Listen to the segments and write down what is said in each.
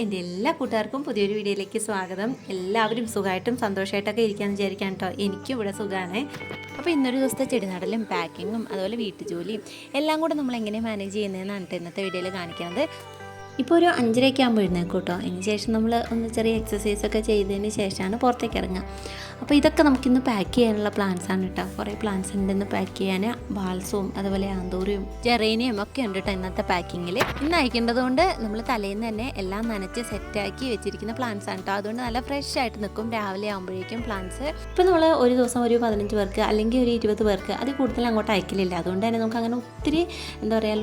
എൻ്റെ എല്ലാ കൂട്ടുകാർക്കും പുതിയൊരു വീഡിയോയിലേക്ക് സ്വാഗതം. എല്ലാവരും സുഖമായിട്ടും സന്തോഷമായിട്ടൊക്കെ ഇരിക്കാമെന്ന് വിചാരിക്കാൻ കേട്ടോ. എനിക്കും ഇവിടെ സുഖമാണ്. അപ്പോൾ ഇന്നൊരു ദിവസത്തെ ചെടി നടലും പാക്കിങ്ങും അതുപോലെ വീട്ടുജോലിയും എല്ലാം കൂടെ നമ്മൾ എങ്ങനെ മാനേജ് ചെയ്യുന്നതെന്നാണ് ഇന്നത്തെ വീഡിയോയിൽ കാണിക്കുന്നത്. ഇപ്പോൾ ഒരു 5:30 ആകുമ്പോൾ എഴുന്നേൽക്കും കേട്ടോ. അതിന് ശേഷം നമ്മൾ ഒന്ന് ചെറിയ എക്സസൈസൊക്കെ ചെയ്തതിന് ശേഷമാണ് പുറത്തേക്ക് ഇറങ്ങുക. അപ്പോൾ ഇതൊക്കെ നമുക്കിന്ന് പാക്ക് ചെയ്യാനുള്ള പ്ലാൻസാണ് കേട്ടോ. കുറേ പ്ലാൻസ് ഉണ്ട് ഇന്ന് പാക്ക് ചെയ്യാൻ. ബാൾസവും അതുപോലെ ആന്തൂറിയും ജെറേനിയും ഒക്കെ ഉണ്ട് കേട്ടോ ഇന്നത്തെ പാക്കിങ്ങിൽ. ഇന്ന് അയക്കേണ്ടതുകൊണ്ട് നമ്മൾ തലേന്ന് തന്നെ എല്ലാം നനച്ച് സെറ്റാക്കി വെച്ചിരിക്കുന്ന പ്ലാൻസ് ആണ് കേട്ടോ. അതുകൊണ്ട് നല്ല ഫ്രഷ് ആയിട്ട് നിൽക്കും രാവിലെ ആകുമ്പോഴേക്കും പ്ലാൻസ്. ഇപ്പോൾ നമ്മൾ ഒരു ദിവസം ഒരു 15 പേർക്ക് അല്ലെങ്കിൽ ഒരു 20 പേർക്ക് അതിൽ കൂടുതൽ അങ്ങോട്ട് അയക്കലില്ല. അതുകൊണ്ട് തന്നെ നമുക്ക് അങ്ങനെ ഒത്തിരി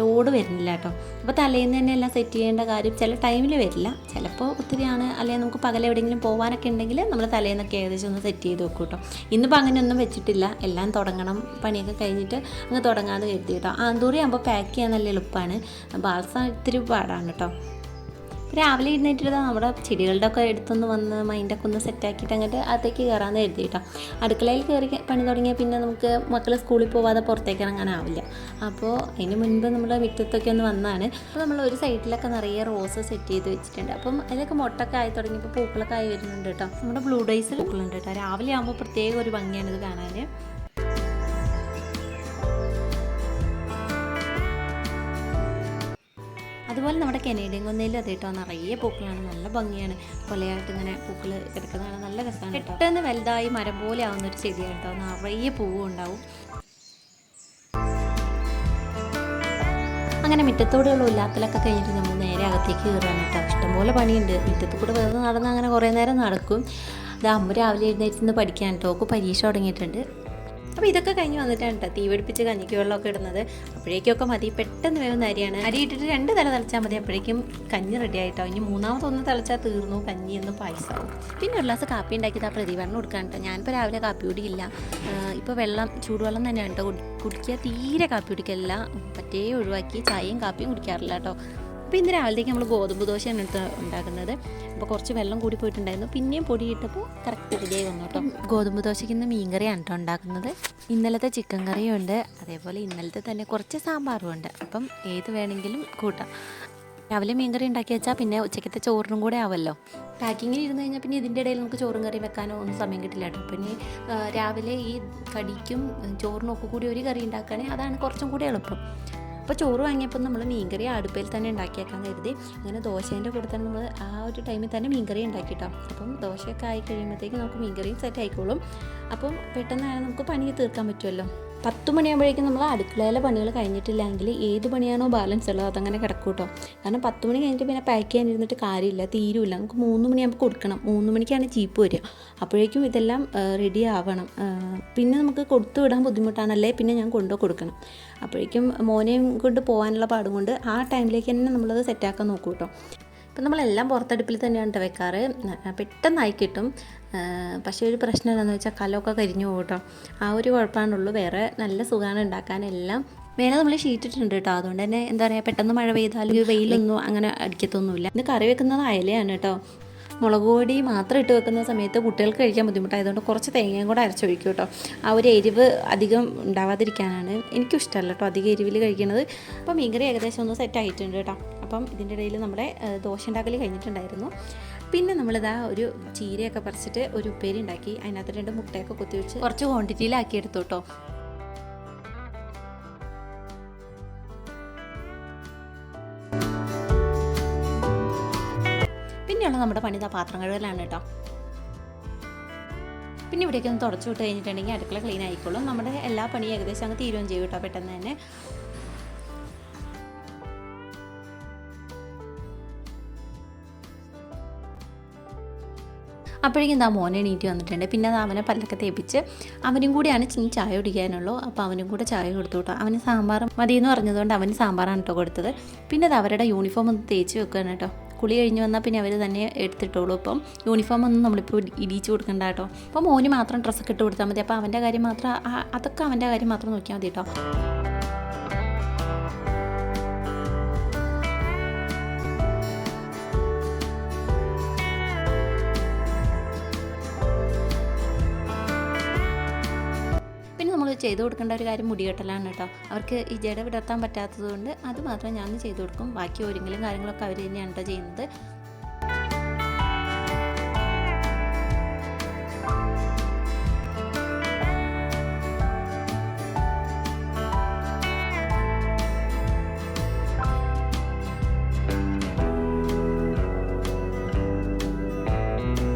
ലോഡ് വരുന്നില്ല കേട്ടോ. അപ്പോൾ തലേന്ന് തന്നെ എല്ലാം സെറ്റ് ചെയ്യേണ്ട കാര്യം ചില ടൈമിൽ വരില്ല. ചിലപ്പോൾ ഒത്തിരിയാണ്, അല്ലെങ്കിൽ നമുക്ക് പകലെവിടെയെങ്കിലും പോകാനൊക്കെ ഉണ്ടെങ്കിൽ നമ്മൾ തലേന്നൊക്കെ ഏകദേശം ഒന്ന് സെറ്റ് ചെയ്ത് വെക്കും കേട്ടോ. ഇന്നിപ്പോൾ അങ്ങനെയൊന്നും വെച്ചിട്ടില്ല. എല്ലാം തുടങ്ങണം, പണിയൊക്കെ കഴിഞ്ഞിട്ട് അങ്ങ് തുടങ്ങാതെ കരുതി കേട്ടോ. ആന്തൂറി ആകുമ്പോൾ പാക്ക് ചെയ്യാൻ നല്ല എളുപ്പമാണ്. ബാൾസ ഇത്തിരി പാടാണ് കേട്ടോ. രാവിലെ എഴുന്നേറ്റിട്ട് നമ്മുടെ ചെടികളുടെ ഒക്കെ എടുത്തൊന്ന് വന്ന് മൈൻഡൊക്കെ ഒന്ന് സെറ്റാക്കിയിട്ട് അങ്ങോട്ട് അകത്തേക്ക് കയറാമെന്ന് കരുതി കേട്ടോ. അടുക്കളയിൽ കയറി പണി തുടങ്ങിയാൽ പിന്നെ നമുക്ക് മക്കൾ സ്കൂളിൽ പോവാതെ പുറത്തേക്ക് ഇറങ്ങാനാവില്ല. അപ്പോൾ അതിന് മുൻപ് നമ്മൾ മുറ്റത്തൊക്കെ ഒന്ന് വന്നാണ്. അപ്പോൾ നമ്മൾ ഒരു സൈഡിലൊക്കെ നിറയെ റോസ് സെറ്റ് ചെയ്ത് വെച്ചിട്ടുണ്ട്. അപ്പം അതിലൊക്കെ മുട്ടൊക്കെ ആയി തുടങ്ങിയപ്പോൾ പൂക്കളൊക്കെ ആയി വരുന്നുണ്ട് കേട്ടോ. നമ്മുടെ ബ്ലൂ ഡൈസിൽ പൂക്കളുണ്ട് കേട്ടോ. രാവിലെ ആകുമ്പോൾ പ്രത്യേക ഒരു ഭംഗിയാണ് ഇത് കാണാൻ. അതുപോലെ നമ്മുടെ കനേഡിയൻ കൊന്നയിലും അത് കേട്ടോ നിറയെ പൂക്കളാണ്, നല്ല ഭംഗിയാണ്. കൊലയായിട്ട് ഇങ്ങനെ പൂക്കൾ കിടക്കുന്നതാണ്, നല്ല രസമാണ്. പെട്ടെന്ന് വലുതായി മരം പോലെ ആവുന്നൊരു ചെടിയാണ് കേട്ടോ. നിറയെ പൂവും ഉണ്ടാവും. അങ്ങനെ മുറ്റത്തോടെയുള്ള ഉല്ലാത്തിലൊക്കെ കഴിഞ്ഞിട്ട് നമ്മൾ നേരെ അകത്തേക്ക് കയറാൻ കേട്ടോ. ഇഷ്ടംപോലെ പണിയുണ്ട്. മുറ്റത്ത് കൂടെ വെറുതെ നടന്ന് അങ്ങനെ കുറേ നേരം നടക്കും. അത് അമ്മ രാവിലെ എഴുന്നേറ്റ് പഠിക്കാൻ കേട്ടോ. പരീക്ഷ തുടങ്ങിയിട്ടുണ്ട്. അപ്പോൾ ഇതൊക്കെ കഴിഞ്ഞ് വന്നിട്ടാണ് കേട്ടോ തീ പിടിപ്പിച്ച് കഞ്ഞിക്ക് വെള്ളമൊക്കെ ഇടുന്നത്. അപ്പോഴേക്കൊക്കെ മതി, പെട്ടെന്ന് വേവുന്ന അരിയാണ്. അരി ഇട്ടിട്ട് 2 തല തിളച്ചാൽ മതി, അപ്പോഴേക്കും കഞ്ഞി റെഡി ആയിട്ടോ. ഇനി മൂന്നാമതൊന്ന് തിളച്ചാൽ തീർന്നു, കഞ്ഞി എന്ന് പായസമാവും. പിന്നെ ഒരു ഗ്ലാസ് കാപ്പി ഉണ്ടാക്കിയത് ആ പ്രതിഭരണം കൊടുക്കാൻ കേട്ടോ. ഞാനിപ്പോൾ രാവിലെ കാപ്പി കുടിക്കില്ല. ഇപ്പോൾ ചൂടുവെള്ളം തന്നെയാണ് കേട്ടോ കുടിക്കുക. തീരെ കാപ്പി കുടിക്കില്ല, പറ്റേ ഒഴിവാക്കി ചായയും കാപ്പിയും കുടിക്കാറില്ല കേട്ടോ. അപ്പോൾ ഇന്ന് രാവിലത്തേക്ക് നമ്മൾ ഗോതമ്പ് ദോശയാണ് ഉണ്ടാക്കുന്നത്. അപ്പോൾ കുറച്ച് വെള്ളം കൂടി പോയിട്ടുണ്ടായിരുന്നു. പിന്നെയും പൊടിയിട്ടപ്പോൾ കറക്റ്റ് റെഡിയായി വന്നു കേട്ടോ. ഗോതമ്പ് ദോശയ്ക്ക് ഇന്ന് മീൻകറിയാണ് കേട്ടോ ഉണ്ടാക്കുന്നത്. ഇന്നലത്തെ ചിക്കൻ കറിയും ഉണ്ട്, അതേപോലെ ഇന്നലത്തെ തന്നെ കുറച്ച് സാമ്പാറും ഉണ്ട്. അപ്പം ഏത് വേണമെങ്കിലും കൂട്ടാം. രാവിലെ മീൻകറി ഉണ്ടാക്കി വെച്ചാൽ പിന്നെ ഉച്ചക്കത്തെ ചോറിനും കൂടെ ആവുമല്ലോ. പാക്കിങ്ങിൽ ഇരുന്ന് കഴിഞ്ഞാൽ പിന്നെ ഇതിൻ്റെ ഇടയിൽ നമുക്ക് ചോറും കറി വെക്കാനോ ഒന്നും സമയം കിട്ടില്ല കേട്ടോ. പിന്നെ രാവിലെ ഈ കടിക്കും ചോറിനും ഒക്കെ കൂടി ഒരു കറി ഉണ്ടാക്കുകയാണെങ്കിൽ അതാണ് കുറച്ചും കൂടി എളുപ്പം. അപ്പോൾ ചോറ് വാങ്ങിയപ്പോൾ നമ്മൾ മീൻകറി അടുപ്പിൽ തന്നെ ഉണ്ടാക്കിയേക്കാൻ കരുതി. അങ്ങനെ ദോശേൻ്റെ കൂടെ തന്നെ നമ്മൾ ആ ഒരു ടൈമിൽ തന്നെ മീൻകറി ഉണ്ടാക്കിയിട്ടോ. അപ്പം ദോശയൊക്കെ ആയി കഴിയുമ്പോഴത്തേക്ക് നമുക്ക് മീൻകറിയും സെറ്റ് ആയിക്കോളും. അപ്പം പെട്ടെന്നാണ് നമുക്ക് പണി തീർക്കാൻ പറ്റുമല്ലോ. 10 മണിയാകുമ്പോഴേക്കും നമ്മൾ അടുക്കളയിലെ പണികൾ കഴിഞ്ഞിട്ടില്ലെങ്കിൽ ഏത് പണിയാണോ ബാലൻസ് ഉള്ളത് അതങ്ങനെ കിടക്കും കേട്ടോ. കാരണം 10 മണി കഴിഞ്ഞിട്ട് പിന്നെ പാക്ക് ചെയ്യാനിരുന്നിട്ട് കാര്യമില്ല, തീരുമില്ല. നമുക്ക് 3 മണിയാകുമ്പോൾ കൊടുക്കണം. 3 മണിക്കാണ് ജീപ്പ് വരിക. അപ്പോഴേക്കും ഇതെല്ലാം റെഡി ആവണം. പിന്നെ നമുക്ക് കൊടുത്തു വിടാൻ ബുദ്ധിമുട്ടാണല്ലേ, പിന്നെ ഞാൻ കൊണ്ടുപോയി കൊടുക്കണം. അപ്പോഴേക്കും മോനെയും കൊണ്ട് പോകാനുള്ള പാടും കൊണ്ട് ആ ടൈമിലേക്ക് തന്നെ നമ്മളത് സെറ്റാക്കാൻ നോക്കും കേട്ടോ. ഇപ്പം നമ്മളെല്ലാം പുറത്തടുപ്പിൽ തന്നെയാണ് കേട്ടോ വെക്കാറ്. പെട്ടെന്നായി കിട്ടും. പക്ഷേ ഒരു പ്രശ്നം എന്താണെന്ന് വെച്ചാൽ കലമൊക്കെ കരിഞ്ഞു പോകും കേട്ടോ. ആ ഒരു കുഴപ്പമാണുള്ളൂ. വേറെ നല്ല സുഖമാണ് ഉണ്ടാക്കാനെല്ലാം. മേലെ നമ്മൾ ഷീറ്റ് ഇട്ടിട്ടുണ്ട് കേട്ടോ. അതുകൊണ്ട് തന്നെ എന്താ പറയുക, പെട്ടെന്ന് മഴ പെയ്താൽ വെയിലൊന്നും അങ്ങനെ അടിക്കത്തൊന്നുമില്ല. ഇന്ന് കറി വെക്കുന്നത് അയലയാണ് കേട്ടോ. മുളക് പൊടി മാത്രം ഇട്ട് വെക്കുന്ന സമയത്ത് കുട്ടികൾക്ക് കഴിക്കാൻ ബുദ്ധിമുട്ടായതുകൊണ്ട് കുറച്ച് തേങ്ങയും കൂടെ അരച്ചൊഴിക്കും കേട്ടോ. ആ ഒരു എരിവ് അധികം ഉണ്ടാവാതിരിക്കാനാണ്. എനിക്കും ഇഷ്ടമല്ല കേട്ടോ അധികം എരിവിൽ കഴിക്കുന്നത്. അപ്പോൾ മീൻകറി ഏകദേശം ഒന്ന് സെറ്റ് ആയിട്ടുണ്ട് കേട്ടോ. അപ്പം ഇതിൻ്റെ ഇടയിൽ നമ്മുടെ ദോശ ഉണ്ടാക്കൽ കഴിഞ്ഞിട്ടുണ്ടായിരുന്നു. പിന്നെ നമ്മളിതാ ഒരു ചീരയൊക്കെ പറിച്ചിട്ട് ഒരു ഉപ്പേരി ഉണ്ടാക്കി. അതിനകത്ത് 2 മുട്ടയൊക്കെ കുത്തിവെച്ച് കുറച്ച് ക്വാണ്ടിറ്റിയിലാക്കി എടുത്തു കേട്ടോ. പിന്നെയുള്ള നമ്മുടെ പണി പാത്രം കഴുകലാണ് കേട്ടോ. പിന്നെ ഇവിടേക്ക് ഒന്ന് തുടച്ചു വിട്ട് കഴിഞ്ഞിട്ടുണ്ടെങ്കിൽ അടുക്കള ക്ലീൻ ആയിക്കോളും. നമ്മുടെ എല്ലാ പണിയും ഏകദേശം അങ്ങ് തീരുകയും ചെയ്യും കേട്ടോ പെട്ടെന്ന് തന്നെ. അപ്പോഴേക്കും എന്താ മോനെ എണീറ്റ് വന്നിട്ടുണ്ട്. പിന്നെ അത് അവനെ പല്ലൊക്കെ തേപ്പിച്ച് അവനും കൂടിയാണ് ചായ കുടിക്കാനുള്ളൂ. അപ്പോൾ അവനും കൂടെ ചായ കൊടുത്തു കേട്ടോ. അവന് സാമ്പാർ മതിയെന്ന് പറഞ്ഞതുകൊണ്ട് അവന് സാമ്പാറാണ് കേട്ടോ കൊടുത്തത്. പിന്നെ അത് അവരുടെ യൂണിഫോം ഒന്ന് തേച്ച് വെക്കുകയാണ് കേട്ടോ. കുളി കഴിഞ്ഞ് വന്നാൽ പിന്നെ അവർ തന്നെ എടുത്തിട്ടോളൂ. ഇപ്പം യൂണിഫോം ഒന്നും നമ്മളിപ്പോൾ ഇടിച്ച് കൊടുക്കണ്ട കേട്ടോ. അപ്പോൾ മോന് മാത്രം ഡ്രസ്സൊക്കെ ഇട്ട് കൊടുത്താൽ മതി. അപ്പോൾ അവൻ്റെ കാര്യം മാത്രം അതൊക്കെ അവൻ്റെ കാര്യം മാത്രം നോക്കിയാൽ മതി കേട്ടോ. ചെയ്തു കൊടുക്കേണ്ട ഒരു കാര്യം മുടികെട്ടലാണ് കേട്ടോ. അവർക്ക് ഈ ജട വിടർത്താൻ പറ്റാത്തത് കൊണ്ട് അത് മാത്രം ഞാൻ ചെയ്തു കൊടുക്കും. ബാക്കി ഒരുങ്ങലും കാര്യങ്ങളൊക്കെ അവർ തന്നെയാണ് കേട്ടോ ചെയ്യുന്നത്.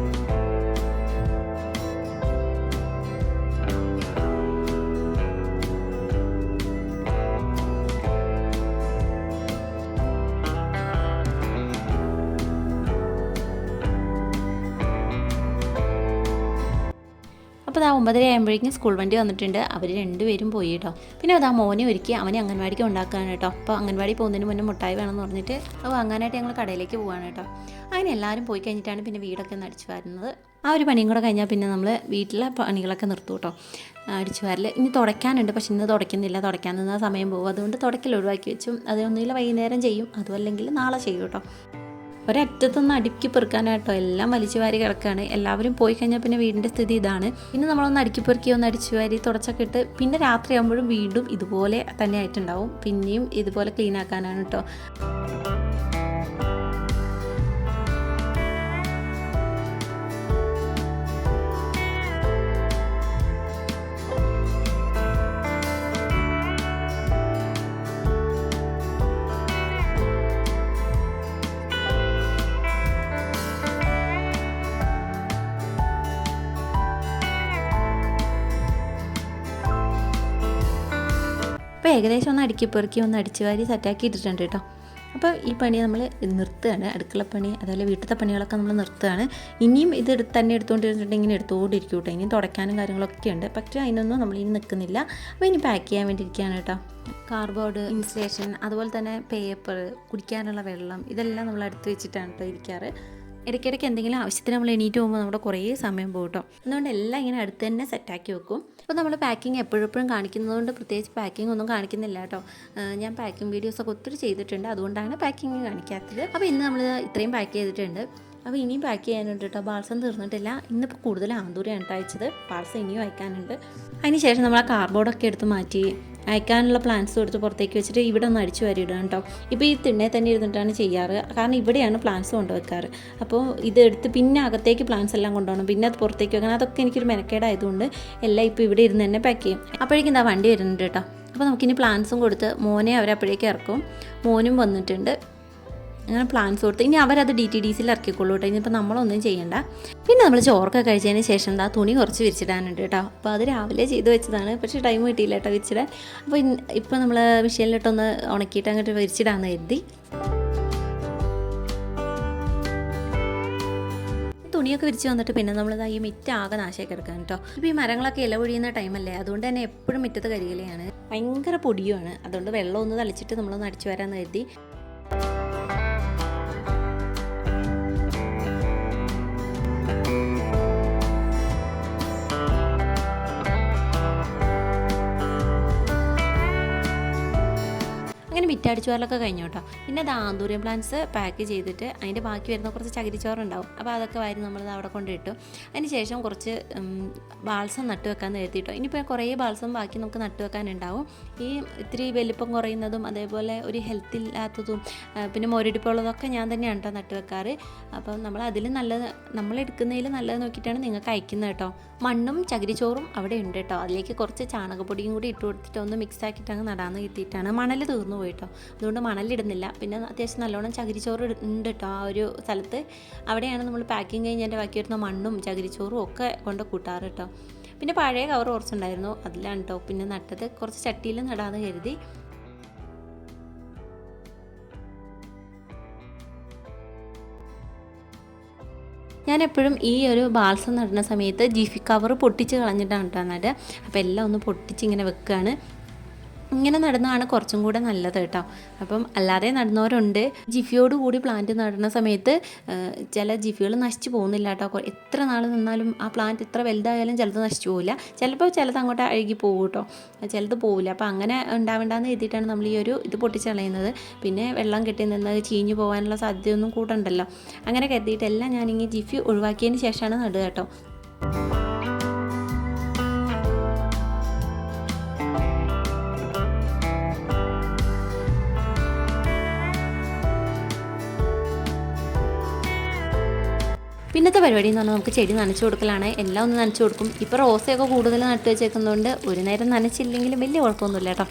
അപ്പോൾ അത് 9:30 ആകുമ്പോഴേക്കും സ്കൂൾ വണ്ടി വന്നിട്ടുണ്ട്. അവർ രണ്ടുപേരും പോയി കേട്ടോ. പിന്നെ അത് മോനെ ഒരുക്കി അവനെ അംഗൻവാടിക്ക് ഉണ്ടാക്കുകയാണ് കേട്ടോ. അപ്പോൾ അംഗൻവാടി പോകുന്നതിന് മുന്നേ മുട്ടായി വേണമെന്ന് പറഞ്ഞിട്ട് അത് വാങ്ങാനായിട്ട് ഞങ്ങൾ കടയിലേക്ക് പോവാണ് കേട്ടോ. അങ്ങനെ എല്ലാവരും പോയി കഴിഞ്ഞിട്ടാണ് പിന്നെ വീടൊക്കെ ഒന്ന് അടിച്ചു വാരുന്നത്. ആ ഒരു പണിയും കൂടെ കഴിഞ്ഞാൽ പിന്നെ നമ്മൾ വീട്ടിലെ പണികളൊക്കെ നിർത്തും കേട്ടോ. അടിച്ചു വാരൽ ഇനി തുടയ്ക്കാനുണ്ട്, പക്ഷെ ഇന്ന് തുടയ്ക്കുന്നില്ല, തുടയ്ക്കാൻ നിന്നാൽ സമയം പോകും. അതുകൊണ്ട് തുടയ്ക്കൽ ഒഴിവാക്കി വെച്ചു. അതൊന്നുമില്ല വൈകുന്നേരം ചെയ്യും, അതും അല്ലെങ്കിൽ നാളെ ചെയ്യും കേട്ടോ. ഒരറ്റത്തൊന്ന് അടുക്കി പെറുക്കാനായിട്ടോ എല്ലാം വലിച്ചു വാരി കിടക്കുകയാണ്. എല്ലാവരും പോയി കഴിഞ്ഞാൽ പിന്നെ വീടിൻ്റെ സ്ഥിതി ഇതാണ്. പിന്നെ നമ്മളൊന്ന് അടുക്കി പെറുക്കി ഒന്ന് അടിച്ചു വാരി തുടച്ചൊക്കെ ഇട്ട് പിന്നെ രാത്രിയാകുമ്പോഴും വീണ്ടും ഇതുപോലെ തന്നെ ആയിട്ടുണ്ടാവും. പിന്നെയും ഇതുപോലെ ക്ലീൻ ആക്കാനാണ് കേട്ടോ. അപ്പോൾ ഏകദേശം ഒന്ന് അടുക്കി പെറുക്കി ഒന്ന് അടിച്ചു വാരി സെറ്റാക്കി ഇട്ടിട്ടുണ്ട് കേട്ടോ. അപ്പോൾ ഈ പണി നമ്മൾ നിർത്തുകയാണ്, അടുക്കളപ്പണി അതുപോലെ വീട്ടിലത്തെ പണികളൊക്കെ നമ്മൾ നിർത്തുകയാണ്. ഇനിയും ഇത് തന്നെ എടുത്തുകൊണ്ടിരുന്നിട്ടുണ്ടെങ്കിൽ ഇങ്ങനെ എടുത്തുകൊണ്ടിരിക്കും കേട്ടോ. ഇനിയും തുടയ്ക്കാനും കാര്യങ്ങളൊക്കെ ഉണ്ട്, പക്ഷേ അതിനൊന്നും നമ്മളിനി നിൽക്കുന്നില്ല. അപ്പോൾ ഇനി പാക്ക് ചെയ്യാൻ വേണ്ടിയിരിക്കുകയാണ് കേട്ടോ. കാർഡ്ബോർഡ്, ഇൻസുലേഷൻ, അതുപോലെ തന്നെ പേപ്പർ, കുടിക്കാനുള്ള വെള്ളം, ഇതെല്ലാം നമ്മൾ അടുത്ത് വെച്ചിട്ടാണ് കേട്ടോ ഇരിക്കാറ്. ഇടയ്ക്കിടയ്ക്ക് എന്തെങ്കിലും ആവശ്യത്തിന് നമ്മൾ എണീറ്റ് പോകുമ്പോൾ നമ്മുടെ കുറേ സമയം പോകും കേട്ടോ. അതുകൊണ്ട് എല്ലാം ഇങ്ങനെ അടുത്ത് തന്നെ സെറ്റാക്കി വെക്കും. അപ്പോൾ നമ്മൾ പാക്കിങ് എപ്പോഴും കാണിക്കുന്നതുകൊണ്ട് പ്രത്യേകിച്ച് പാക്കിംഗ് ഒന്നും കാണിക്കുന്നില്ല കേട്ടോ. ഞാൻ പാക്കിംഗ് വീഡിയോസൊക്കെ ഒത്തിരി ചെയ്തിട്ടുണ്ട്, അതുകൊണ്ടാണ് പാക്കിങ് കാണിക്കാത്തത്. അപ്പോൾ ഇന്ന് നമ്മൾ ഇത്രയും പാക്ക് ചെയ്തിട്ടുണ്ട്. അപ്പോൾ ഇനിയും പാക്ക് ചെയ്യാനുണ്ട് കേട്ടോ. ബാൾസം തീർന്നിട്ടില്ല. ഇന്നിപ്പോൾ കൂടുതൽ ആന്തൂരയാണ് അയച്ചത്. ബാൾസം ഇനിയും അയക്കാനുണ്ട്. അതിന് ശേഷം നമ്മൾ ആ കാർഡ്ബോർഡൊക്കെ എടുത്ത് മാറ്റി അയക്കാനുള്ള പ്ലാൻസും എടുത്ത് പുറത്തേക്ക് വെച്ചിട്ട് ഇവിടെ ഒന്ന് അടിച്ചു വരിയിടുക കേട്ടോ. ഇപ്പോൾ ഈ തിണ്ണേ തന്നെ ഇരുന്നിട്ടാണ് ചെയ്യാറ്, കാരണം ഇവിടെയാണ് പ്ലാൻസ് കൊണ്ടുവെക്കാറ്. അപ്പോൾ ഇതെടുത്ത് പിന്നെ അകത്തേക്ക് പ്ലാൻസ് എല്ലാം കൊണ്ടുപോകണം, പിന്നെ അത് പുറത്തേക്ക് വെക്കണം. അതൊക്കെ എനിക്കൊരു മെനക്കേടായതുകൊണ്ട് എല്ലാം ഇപ്പോൾ ഇവിടെ ഇരുന്ന് തന്നെ പാക്ക് ചെയ്യും. അപ്പോഴേക്കും എന്താ വണ്ടി വരുന്നുണ്ട് കേട്ടോ. അപ്പോൾ നമുക്കിനി പ്ലാൻസും കൊടുത്ത് മോനെ അവരപ്പോഴേക്ക് ഇറക്കും. മോനും വന്നിട്ടുണ്ട്. അങ്ങനെ പ്ലാൻസ് കൊടുത്ത് ഇനി അവരത് DTDCയിൽ ഇറക്കിക്കൊള്ളൂ കേട്ടോ. ഇനിയിപ്പോൾ നമ്മളൊന്നും ചെയ്യണ്ട. പിന്നെ നമ്മൾ ചോറൊക്കെ കഴിച്ചതിന് ശേഷം എന്താ തുണി കുറച്ച് വിരിച്ചിടാനുണ്ട് കേട്ടോ. അപ്പോൾ അത് രാവിലെ ചെയ്ത് വെച്ചതാണ്, പക്ഷേ ടൈം കിട്ടിയില്ല കേട്ടോ വിരിച്ചിടാൻ. അപ്പോൾ ഇപ്പോൾ നമ്മൾ മെഷീനിലിട്ടൊന്ന് ഉണക്കിയിട്ട് അങ്ങോട്ട് വിരിച്ചിടാമെന്ന് കരുതി. തുണിയൊക്കെ വിരിച്ച് വന്നിട്ട് പിന്നെ നമ്മളിതാ ഈ മിറ്റാകെ നാശമാക്കി എടുക്കാൻ കേട്ടോ. ഇപ്പോൾ ഈ മരങ്ങളൊക്കെ ഇല പൊഴിയുന്ന ടൈമല്ലേ, അതുകൊണ്ട് തന്നെ എപ്പോഴും മുറ്റത്ത് കരികലയാണ്, ഭയങ്കര പൊടിയുമാണ്. അതുകൊണ്ട് വെള്ളം ഒന്ന് തളിച്ചിട്ട് നമ്മളൊന്ന് അടിച്ചു വരാമെന്ന് കരുതി. അങ്ങനെ മിറ്റടിച്ചു വാരലൊക്കെ കഴിഞ്ഞു കേട്ടോ. പിന്നെ അത് ആന്തൂറിയം പ്ലാന്റ്സ് പാക്ക് ചെയ്തിട്ട് അതിൻ്റെ ബാക്കി വരുന്ന കുറച്ച് ചകിരിച്ചോറുണ്ടാവും. അപ്പോൾ അതൊക്കെ വാരി നമ്മളത് അവിടെ കൊണ്ടിട്ടു. അതിന് ശേഷം കുറച്ച് ബാൾസം നട്ടു വെക്കാൻ നിർത്തിയിട്ടോ. ഇനിയിപ്പോൾ കുറേ ബാൾസം ബാക്കി നമുക്ക് നട്ടു വെക്കാനുണ്ടാവും. ഈ ഇത്തിരി വലിപ്പം കുറയുന്നതും അതേപോലെ ഒരു ഹെൽത്ത് ഇല്ലാത്തതും പിന്നെ മൊരടിപ്പുള്ളതൊക്കെ ഞാൻ തന്നെയാണ് കേട്ടോ നട്ടു വെക്കാറ്. അപ്പം നമ്മളതിൽ നല്ലത്, നമ്മളെടുക്കുന്നതിൽ നല്ലത് നോക്കിയിട്ടാണ് നിങ്ങൾക്ക് അയക്കുന്നത് കേട്ടോ. മണ്ണും ചകിരിച്ചോറും അവിടെ ഉണ്ട് കേട്ടോ. അതിലേക്ക് കുറച്ച് ചാണകപ്പൊടിയും കൂടി ഇട്ട് കൊടുത്തിട്ട് ഒന്ന് മിക്സ് ആക്കിയിട്ട് അങ്ങ് നടാന്ന് കിട്ടിയിട്ടാണ്. മണൽ തീർന്നു പോയിട്ടോ, അതുകൊണ്ട് മണലിടുന്നില്ല. പിന്നെ അത്യാവശ്യം നല്ലോണം ചകിരിച്ചോറ് ഉണ്ട് കേട്ടോ ആ ഒരു സ്ഥലത്ത്. അവിടെയാണ് നമ്മൾ പാക്കിങ് കഴിഞ്ഞതിൻ്റെ ബാക്കി വരുന്ന മണ്ണും ചകിരിച്ചോറും ഒക്കെ കൊണ്ട് കൂട്ടാറ് കേട്ടോ. പിന്നെ പഴയ കവർ കുറച്ചുണ്ടായിരുന്നു, അതിലാണ് കേട്ടോ പിന്നെ നട്ടത്. കുറച്ച് ചട്ടിയിൽ നടാന്ന് കരുതി. ഞാൻ എപ്പോഴും ഈ ഒരു ബാൾസം നടുന്ന സമയത്ത് ജിഫി കവർ പൊട്ടിച്ച് കളഞ്ഞിട്ടാണ് കേട്ടോ നടുക. അപ്പോൾ എല്ലാം ഒന്ന് പൊട്ടിച്ച് ഇങ്ങനെ വെക്കുകയാണ്. ഇങ്ങനെ നടുന്നതാണ് കുറച്ചും കൂടെ നല്ലത് കേട്ടോ. അപ്പം അല്ലാതെ നടുന്നവരുണ്ട്. ജിഫിയോട് കൂടി പ്ലാന്റ് നടുന്ന സമയത്ത് ചില ജിഫികൾ നശിച്ചു പോകുന്നില്ല കേട്ടോ. എത്ര നാൾ നിന്നാലും ആ പ്ലാന്റ് എത്ര വലുതായാലും ചിലത് നശിച്ചു പോകില്ല. ചിലപ്പോൾ ചിലത് അങ്ങോട്ട് അഴുകി പോകും കേട്ടോ, ചിലത് പോകില്ല. അപ്പോൾ അങ്ങനെ ഉണ്ടാവേണ്ടെന്ന് എഴുതിയിട്ടാണ് നമ്മൾ ഈ ഒരു ഇത് പൊട്ടിച്ച് കളയുന്നത്. പിന്നെ വെള്ളം കെട്ടി നിന്ന് ചീഞ്ഞു പോകാനുള്ള സാധ്യതയൊന്നും കൂട്ടുണ്ടല്ലോ. അങ്ങനെ കരുതിയിട്ടെല്ലാം ഞാനിങ്ങനെ ജിഫി ഒഴിവാക്കിയതിന് ശേഷമാണ് നടുക കേട്ടോ. പിന്നത്തെ പരിപാടി എന്ന് പറഞ്ഞാൽ നമുക്ക് ചെടി നനച്ചു കൊടുക്കലാണ്. എല്ലാം ഒന്ന് നനച്ചു കൊടുക്കും. ഇപ്പോൾ റോസയൊക്കെ കൂടുതൽ നട്ടു വെച്ചേക്കുന്നതുകൊണ്ട് ഒരു നേരം നനച്ചില്ലെങ്കിലും വലിയ കുഴപ്പമൊന്നുമില്ല കേട്ടോ.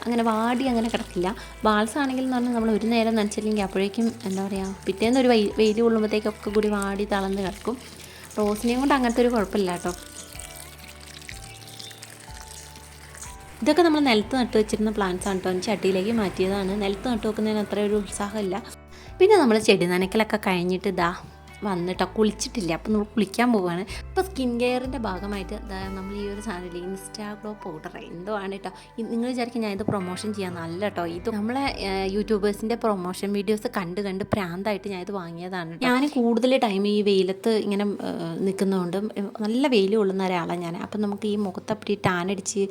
അങ്ങനെ വാടി അങ്ങനെ കിടക്കില്ല. ബാൾസ് ആണെങ്കിൽ എന്ന് പറഞ്ഞാൽ നമ്മൾ ഒരു നേരം നനച്ചില്ലെങ്കിൽ അപ്പോഴേക്കും എന്താ പറയുക പിറ്റേന്ന് ഒരു വെയിൽ കൊള്ളുമ്പോഴത്തേക്കൊക്കെ കൂടി വാടി തളർന്ന് കിടക്കും. റോസിനെയും കൊണ്ട് അങ്ങനത്തെ ഒരു കുഴപ്പമില്ല കേട്ടോ. ഇതൊക്കെ നമ്മൾ നിലത്ത് നട്ടു വെച്ചിരുന്ന പ്ലാന്റ്സ് ആണ് കേട്ടോ. ചട്ടിയിലേക്ക് മാറ്റിയതാണ്. നിലത്ത് നട്ടു വെക്കുന്നതിന് അത്ര ഒരു ഉത്സാഹമില്ല. പിന്നെ നമ്മൾ ചെടി നനയ്ക്കലൊക്കെ കഴിഞ്ഞിട്ട് ഇതാ വന്നിട്ടോ, കുളിച്ചിട്ടില്ല. അപ്പോൾ നമ്മൾ കുളിക്കാൻ പോവുകയാണ്. ഇപ്പോൾ സ്കിൻ കെയറിൻ്റെ ഭാഗമായിട്ട് നമ്മൾ ഈ ഒരു സാധനമില്ല, ഇൻസ്റ്റാഗ്ലോ പൗഡർ എന്തോ ആണ് കേട്ടോ. നിങ്ങൾ വിചാരിക്കും ഞാൻ ഇത് പ്രൊമോഷൻ ചെയ്യാൻ, നല്ല കേട്ടോ. ഇത് നമ്മളെ യൂട്യൂബേഴ്സിൻ്റെ പ്രൊമോഷൻ വീഡിയോസ് കണ്ട് പ്രാന്തായിട്ട് ഞാൻ ഇത് വാങ്ങിയതാണ്. ഞാൻ കൂടുതൽ ടൈം ഈ വെയിലത്ത് ഇങ്ങനെ നിൽക്കുന്നതുകൊണ്ട്, നല്ല വെയിൽ കൊള്ളുന്ന ഒരാളാണ് ഞാൻ. അപ്പം നമുക്ക് ഈ മുഖത്തപ്പടി ടാനടിച്ച്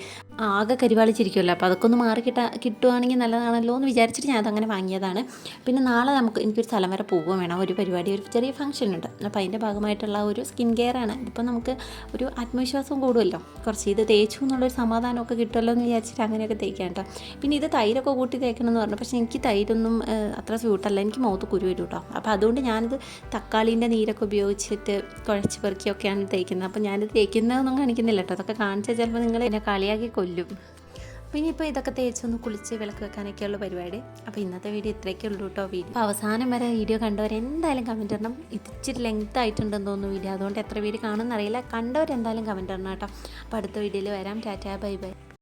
ആകെ കരിവാളിച്ചിരിക്കുമല്ലോ, അപ്പോൾ അതൊക്കെ ഒന്ന് മാറി കിട്ടുവാണെങ്കിൽ നല്ലതാണല്ലോ എന്ന് വിചാരിച്ചിട്ട് ഞാൻ അതങ്ങനെ വാങ്ങിയതാണ്. പിന്നെ നാളെ എനിക്കൊരു സ്ഥലം വരെ പോകുകയും വേണം, ഒരു പരിപാടി, ഒരു ചെറിയ ഫംഗ്ഷൻ ഉണ്ട്. അപ്പോൾ അതിൻ്റെ ഭാഗമായിട്ടുള്ള ഒരു സ്കിൻ കെയർ ആണ്. ഇപ്പോൾ നമുക്ക് ഒരു ആത്മവിശ്വാസം കൂടുമല്ലോ, കുറച്ച് ഇത് തേച്ചു എന്നുള്ളൊരു സമാധാനമൊക്കെ കിട്ടുമല്ലോ എന്ന് വിചാരിച്ചിട്ട് അങ്ങനെയൊക്കെ തേക്കാം കേട്ടോ. പിന്നെ ഇത് തൈരൊക്കെ കൂട്ടി തേക്കണം എന്ന് പറഞ്ഞു, പക്ഷേ എനിക്ക് തൈരൊന്നും അത്ര സ്യൂട്ടല്ല, എനിക്ക് മുഖത്ത് കുരു വരും കേട്ടോ. അപ്പോൾ അതുകൊണ്ട് ഞാനിത് തക്കാളീൻ്റെ നീരൊക്കെ ഉപയോഗിച്ചിട്ട് കുഴച്ച് പെറുക്കിയൊക്കെയാണ് തേക്കുന്നത്. അപ്പോൾ ഞാനിത് തേക്കുന്നതൊന്നും കാണിക്കുന്നില്ല കേട്ടോ, അതൊക്കെ കാണിച്ചാൽ ചിലപ്പോൾ നിങ്ങൾ എന്നെ കളിയാക്കി കൊല്ലും. അപ്പോൾ ഇനിയിപ്പോൾ ഇതൊക്കെ തേച്ചൊന്ന് കുളിച്ച് വിളക്ക് വെക്കാനൊക്കെയുള്ള പരിപാടി. അപ്പോൾ ഇന്നത്തെ വീഡിയോ ഇത്രയൊക്കെ ഉള്ളൂ കേട്ടോ. അപ്പോൾ അവസാനം വരെ വീഡിയോ കണ്ടവർ എന്തായാലും കമൻറ്റ് ഇടണം. ഇത് ഇച്ചിരി ലെങ്ത് ആയിട്ടുണ്ടെന്ന് തോന്നുന്നു വീഡിയോ, അതുകൊണ്ട് എത്ര പേര് കാണുമെന്നറിയില്ല. കണ്ടവരെന്തായാലും കമൻറ്റ് ഇടണം കേട്ടോ. അപ്പോൾ അടുത്ത വീഡിയോയിൽ വരാം. Tata, bye bye.